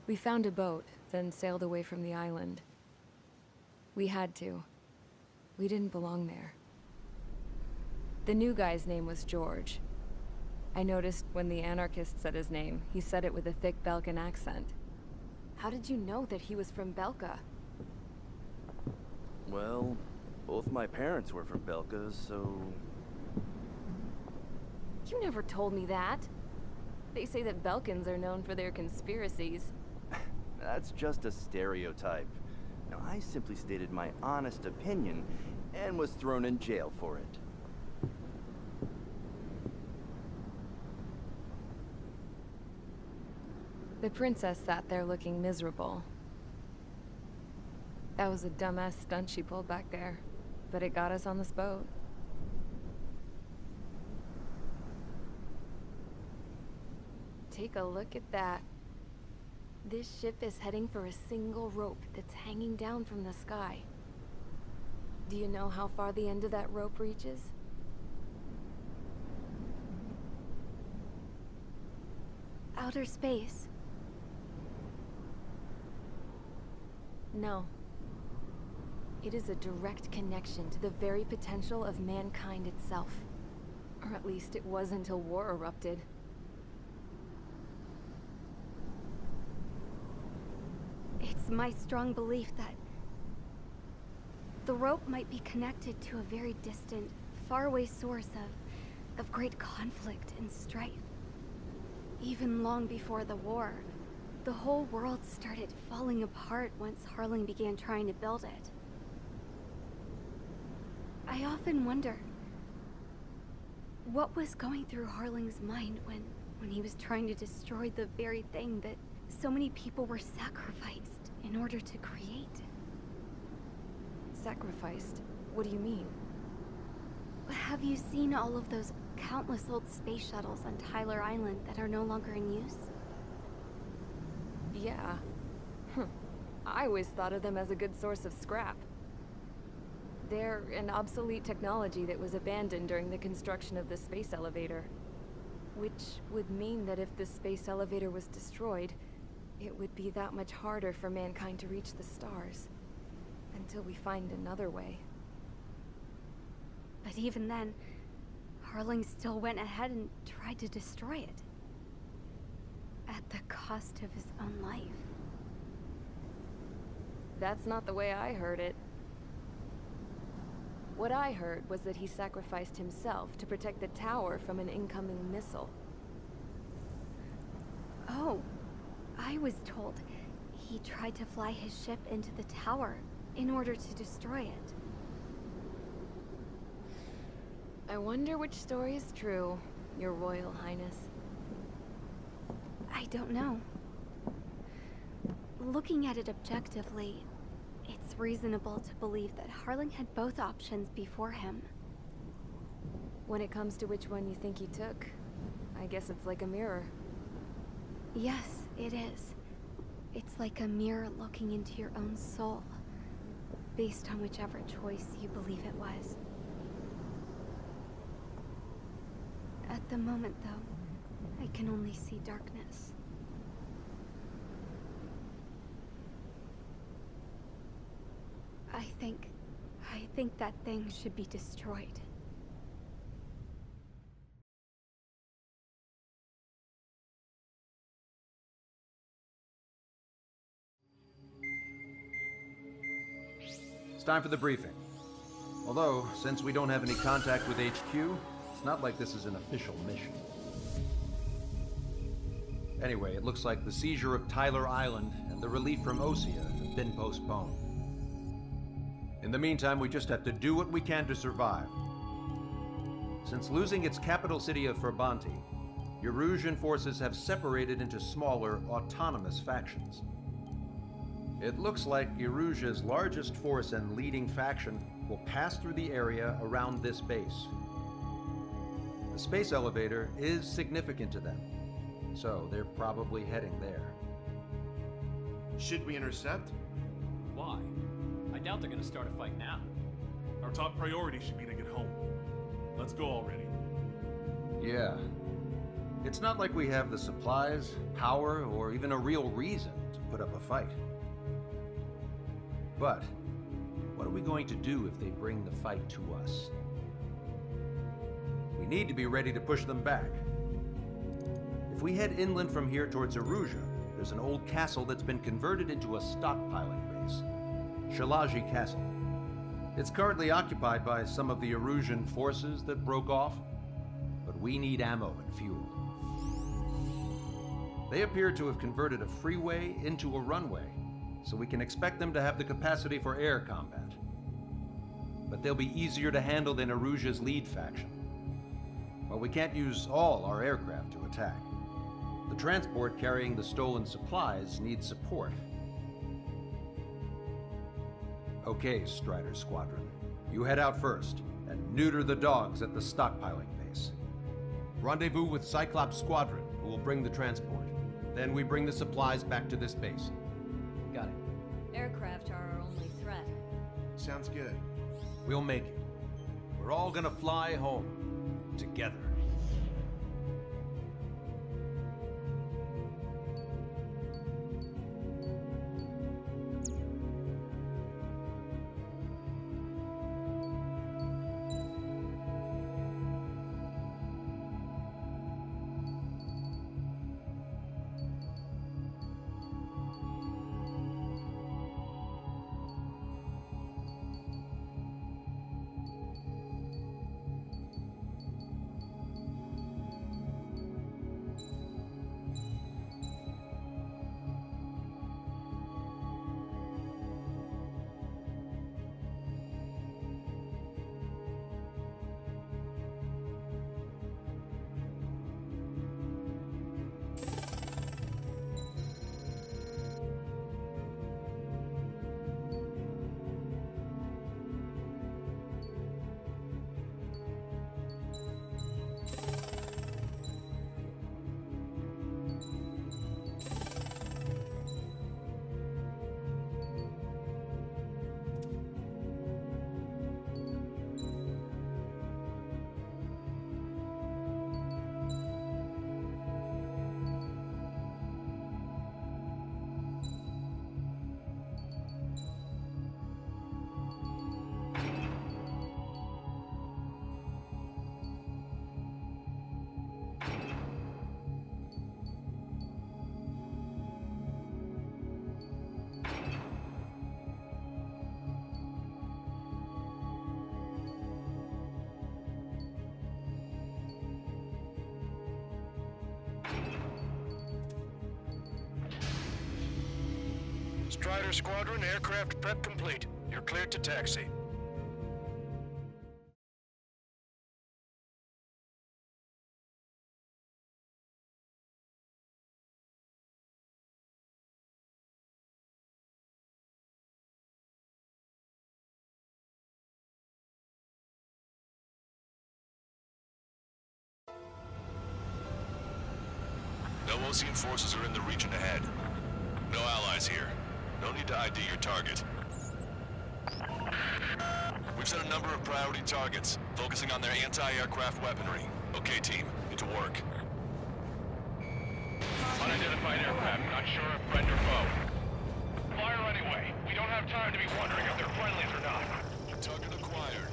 We found a boat, then sailed away from the island. We had to. We didn't belong there. The new guy's name was George. I noticed when the anarchist said his name, he said it with a thick Belkan accent. How did you know that he was from Belka? Well, both my parents were from Belka, so... You never told me that. They say that Belkans are known for their conspiracies. That's just a stereotype. Now, I simply stated my honest opinion and was thrown in jail for it. The princess sat there looking miserable. That was a dumbass stunt she pulled back there, but it got us on this boat. Take a look at that. This ship is heading for a single rope that's hanging down from the sky. Do you know how far the end of that rope reaches? Outer space. No. It is a direct connection to the very potential of mankind itself. Or at least it was until war erupted. It's my strong belief that the rope might be connected to a very distant, faraway source of great conflict and strife. Even long before the war, the whole world started falling apart once Harling began trying to build it. I often wonder what was going through Harling's mind when he was trying to destroy the very thing that so many people were sacrificed in order to create. Sacrificed? What do you mean? Have you seen all of those countless old space shuttles on Tyler Island that are no longer in use? Yeah. I always thought of them as a good source of scrap. They're an obsolete technology that was abandoned during the construction of the space elevator. Which would mean that if the space elevator was destroyed, it would be that much harder for mankind to reach the stars. Until we find another way. But even then, Harling still went ahead and tried to destroy it. At the cost of his own life. That's not the way I heard it. What I heard was that he sacrificed himself to protect the tower from an incoming missile. Oh, I was told he tried to fly his ship into the tower in order to destroy it. I wonder which story is true, Your Royal Highness. I don't know. Looking at it objectively, it's reasonable to believe that Harling had both options before him. When it comes to which one you think he took, I guess it's like a mirror. Yes, it is. It's like a mirror looking into your own soul, based on whichever choice you believe it was. At the moment, though, I can only see darkness. I think that thing should be destroyed. It's time for the briefing. Although, since we don't have any contact with HQ, it's not like this is an official mission. Anyway, it looks like the seizure of Tyler Island and the relief from Osea have been postponed. In the meantime, we just have to do what we can to survive. Since losing its capital city of Ferbanti, Erusian forces have separated into smaller, autonomous factions. It looks like Erusia's largest force and leading faction will pass through the area around this base. The space elevator is significant to them, so they're probably heading there. Should we intercept? Why? I doubt they're gonna start a fight now. Our top priority should be to get home. Let's go already. Yeah. It's not like we have the supplies, power, or even a real reason to put up a fight. But what are we going to do if they bring the fight to us? We need to be ready to push them back. If we head inland from here towards Erusia, there's an old castle that's been converted into a stockpiling base. Lbi-y Castle. It's currently occupied by some of the Erusian forces that broke off, but we need ammo and fuel. They appear to have converted a freeway into a runway, so we can expect them to have the capacity for air combat. But they'll be easier to handle than Erusia's lead faction. While we can't use all our aircraft to attack, the transport carrying the stolen supplies needs support. Okay, Strider Squadron. You head out first and neuter the dogs at the stockpiling base. Rendezvous with Cyclops Squadron, who will bring the transport. Then we bring the supplies back to this base. Got it. Aircraft are our only threat. Sounds good. We'll make it. We're all gonna fly home. Together. Strider Squadron, aircraft prep complete. You're cleared to taxi. No Osean forces are in the region ahead. No allies here. No need to ID your target. We've set a number of priority targets, focusing on their anti-aircraft weaponry. Okay, team, get to work. Unidentified aircraft, not sure if friend or foe. Fire anyway. We don't have time to be wondering if they're friendlies or not. Target acquired.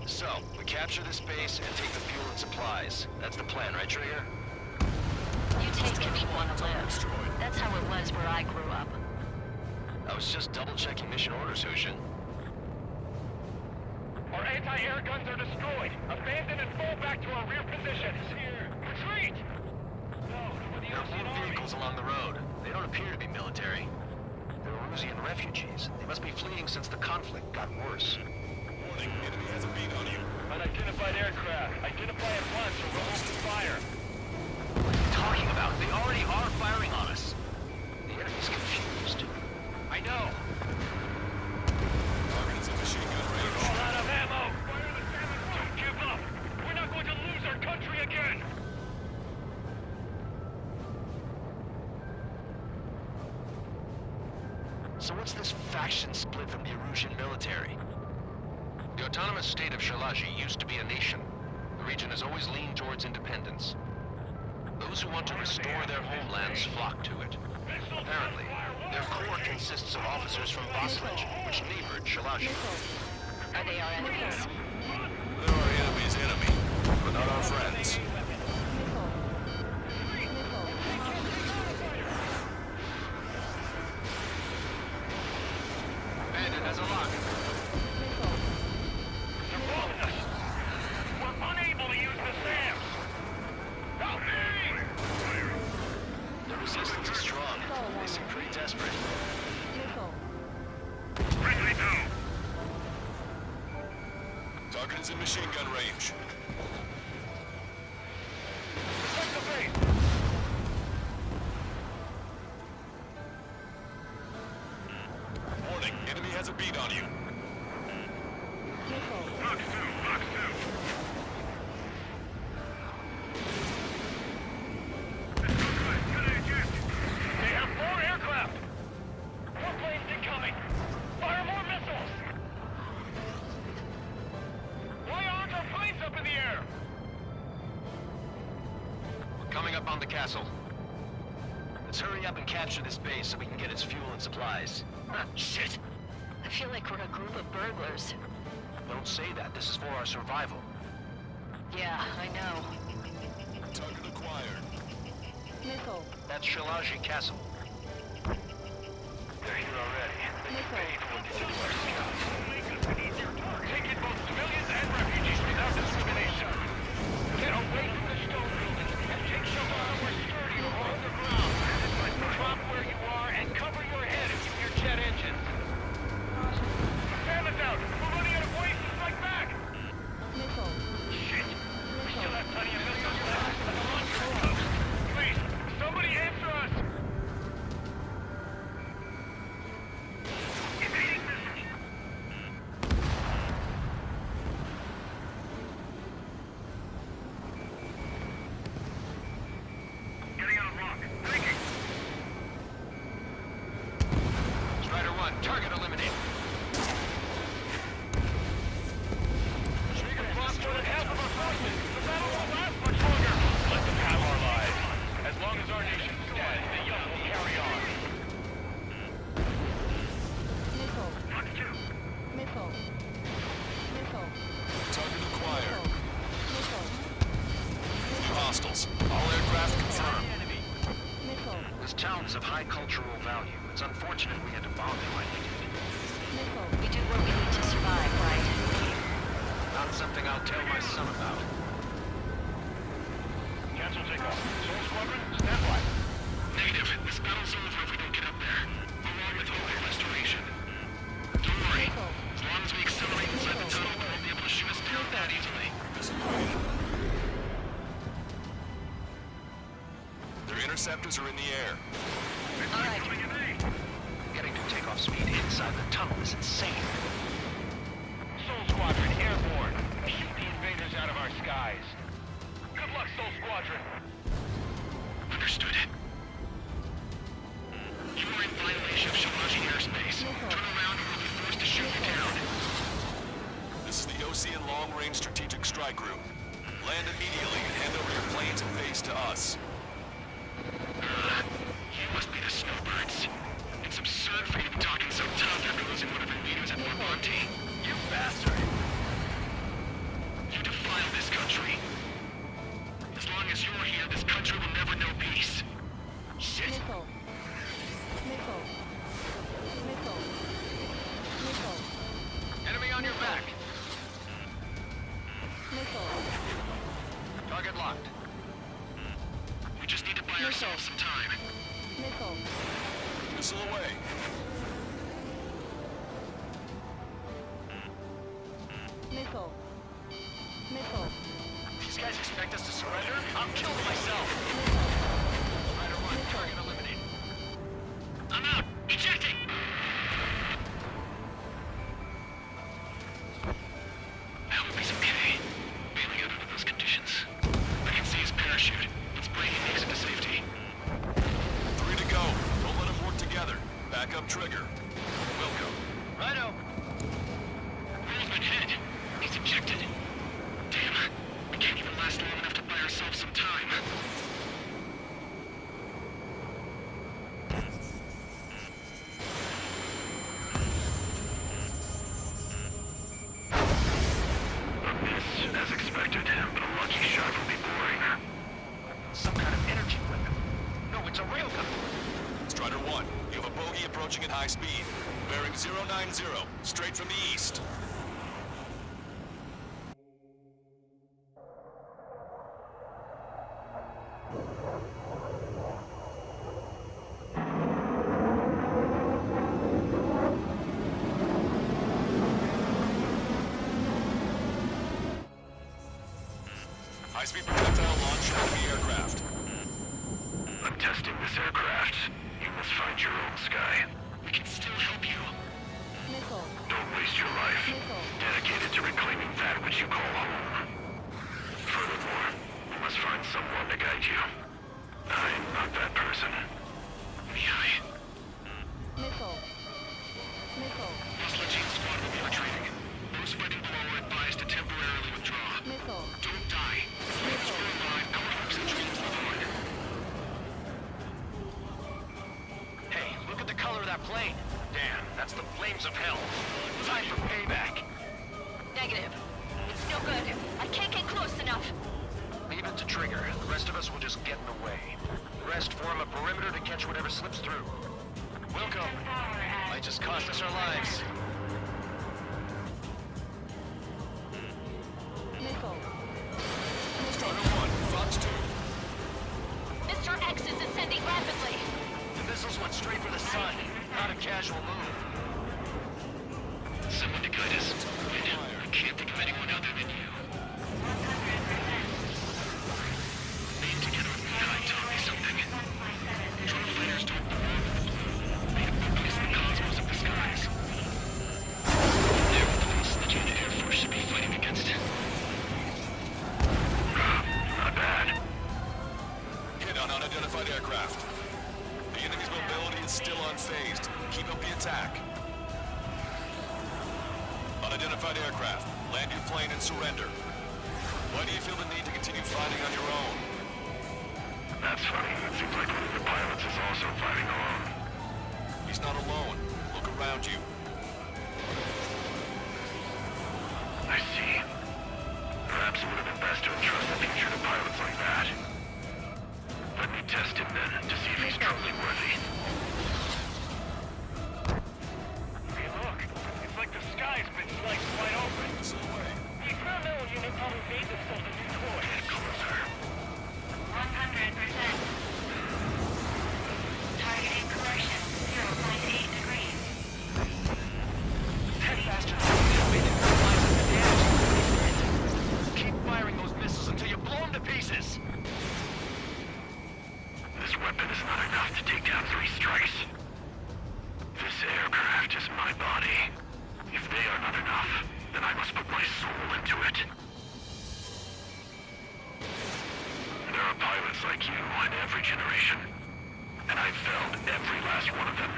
So, we capture this base and take the fuel and supplies. That's the plan, right, Trigger? You take it if you want to live. That's how it was where I grew up. I was just double-checking mission orders, Hushin. Our anti-air guns are destroyed. Abandon and fall back to our rear positions. Here. Retreat! No, we're the There are Osean more army. vehicles along the road. They don't appear to be military. They're Erusian refugees. They must be fleeing since the conflict got worse. Warning, enemy has a bead on you. Unidentified aircraft. Identify at once or we'll open fire. What are you talking about? They already are firing on us. The enemy's confused. I know. Target is a machine gun range. We're all out of ammo. Fire the cannon. Don't give up. We're not going to lose our country again. So what's this faction split from the Erusian military? The autonomous state of Lbi-y used to be a nation. The region has always leaned towards independence. Those who want to restore their homelands flock to it. Apparently, Their core consists of officers from Vasselage, which neighbored Shalashi. Are they our enemies? They're our enemy's enemy, but not our friends. Bandit has a lock. They're blocking us. We're unable to use the SAMs. Help me! The resistance is strong. They seem pretty desperate. Friendly down. Target is in machine gun range. Protect the base. Warning, enemy has a beat on you. Box 2, box 2. They have more aircraft. More planes incoming. Fire more missiles. Why aren't our planes up in the air? We're coming up on the castle. Let's hurry up and capture this base so we can get its fuel and supplies. Shit. I feel like we're a group of burglars. Don't say that. This is for our survival. Yeah, I know. Target acquired. That's Shalashi Castle. They're here already. They paid for what they did to our scouts. Taking both civilians and refugees without discrimination. Get away from the stone buildings and take shelter somewhere sturdier or underground. Drop where you are and cover your head and keep your jet engines. Sam is out. We're running out of ways to strike back. Shit. We still have plenty of missiles left. Launch your coast. Please, somebody answer us. Evading missiles. Getting out of rock. Thinking. Strider 1, target eliminated. We can cross more than half of our forces. The battle won't last much longer. Let them have our lives. As long as our nation stands, the young will carry on. Box 2. Target acquired. Hostiles. All aircraft confirmed. This town is of high cultural value. It's unfortunate we had to bomb it like we did. We do what we need to survive, right? Not something I'll tell my son about. Cancel takeoff. Soul Squadron, stand by. Negative. This battle's over if we don't get up there. Along with hope of restoration. Don't worry. As long as we accelerate inside the tunnel, they won't be able to shoot us down that easily. Their interceptors are in the air. All right. Getting to takeoff speed inside the tunnel is insane. Soul Squadron, airborne. Shoot the invaders out of our skies. Good luck, Soul Squadron. Understood. You are in violation of Shalashi airspace. Turn around or we'll be forced to shoot you down. This is the Ocean Long Range Strategic Strike Group. Land immediately and hand over your planes and base to us. You must be the snowbirds. It's absurd for you to be talking so tough after losing one of your leaders at Fort Monty. You bastard! You defile this country. As long as you're here, this country will never know peace. Shit! Enemy on your back! Target locked. We just need to buy ourselves some time. Missile away. These guys expect us to surrender? I'm killing myself! Rider 1, target eliminated. I'm out! Ejecting! I hope he's okay. Bailing out under those conditions. I can see his parachute. It's breaking these into safety. 3 to go. Don't let them work together. Back up trigger. Wilco. Righto! Where's been hit? He's ejected. Damn. We can't even last long enough to buy ourselves some time. high-speed projectile launch from the aircraft. I'm testing this aircraft. You must find your own sky. We can still help you. Missile. Don't waste your life. Missile. Dedicated to reclaiming that which you call home. Furthermore, you must find someone to guide you. I'm not that person. Lbi-y. Missile. Missile. Muscle squad will be retreating. Those fighting below are advised to temporarily withdraw. Missile. Don't die. Flames will arrive. Our hopes and dreams live on. Hey, look at the color of that plane. Damn, that's the flames of hell. Time for payback. Negative. It's no good. I can't get close enough. Leave it to Trigger. The rest of us will just get in the way. The rest form a perimeter to catch whatever slips through. Welcome. Might just cost us our lives. Missile. Strider 1, Fox 2. Mr. X is ascending rapidly. The missiles went straight for the sun. Not a casual move. Someone to guide us. I can't think of anyone other than you. Being together with Lbi-y taught me something. True fighters don't belong with the blue. They have no place in the cosmos of the skies. They're the ones the Jade Air Force should be fighting against. Not bad. Hit on unidentified aircraft. The enemy's mobility is still unfazed. Keep up the attack. Unidentified aircraft. Land your plane and surrender. Why do you feel the need to continue fighting on your own? That's funny. It seems like one of the pilots is also fighting alone. He's not alone. Look around you. I see. Perhaps it would have been best to entrust the future to pilots like that. Let me test him then, to see if he's truly worthy. Hey look, it's like the sky's been sliced wide open. This way. The experimental unit probably made themselves a new toy. Get closer. 100%. Targeting correction. 0.8 degrees. That bastard made it realize the damage. Keep firing those missiles until you blow them to pieces. This weapon is not enough to take down 3 strikes. This aircraft is my body. If they are not enough, then I must put my soul into it. There are pilots like you in every generation, and I've found every last one of them.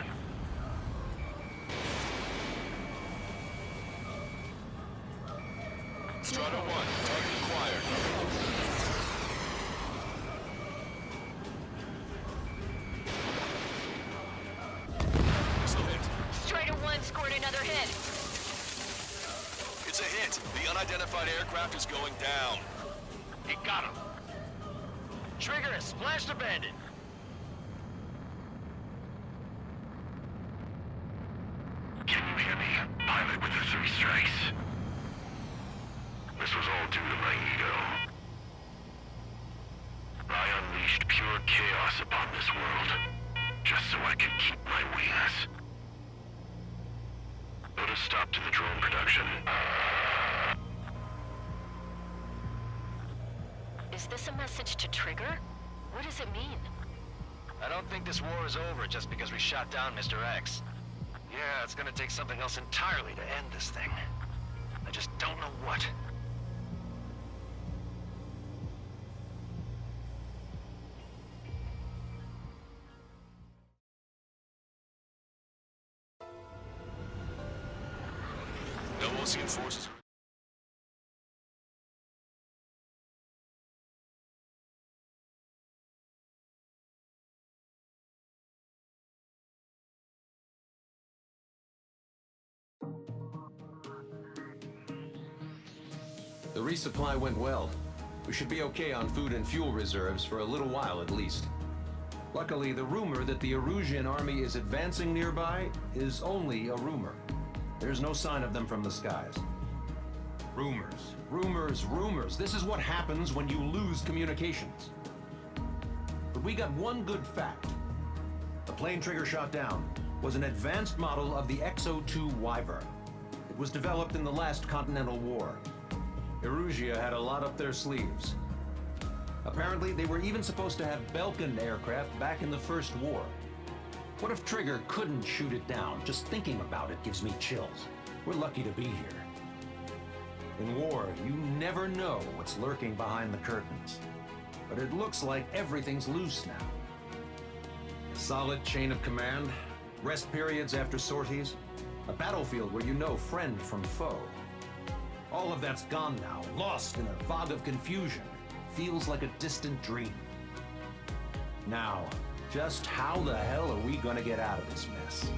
Strider 1, target acquired. Missile hit. Strider 1 scored another hit. It's a hit. The unidentified aircraft is going down. He got him. Trigger has splashed abandoned. Can you hear me, pilot with the 3 strikes? This was all due to my ego. I unleashed pure chaos upon this world, just so I could keep my wings. Put a stop to the drone production. Is this a message to Trigger? What does it mean? I don't think this war is over just because we shot down Mr. X. Yeah, it's gonna take something else entirely to end this thing. I just don't know what. No Osean forces. The resupply went well. We should be okay on food and fuel reserves for a little while at least. Luckily, the rumor that the Erusian army is advancing nearby is only a rumor. There's no sign of them from the skies. Rumors, rumors, rumors. This is what happens when you lose communications. But we got one good fact. The plane Trigger shot down was an advanced model of the XO-2 Wyvern. It was developed in the last Continental War. Erusia had a lot up their sleeves. Apparently, they were even supposed to have Belkin aircraft back in the First War. What if Trigger couldn't shoot it down? Just thinking about it gives me chills. We're lucky to be here. In war, you never know what's lurking behind the curtains. But it looks like everything's loose now. Solid chain of command, rest periods after sorties, a battlefield where you know friend from foe. All of that's gone now, lost in a fog of confusion. Feels like a distant dream. Now, just how the hell are we gonna get out of this mess?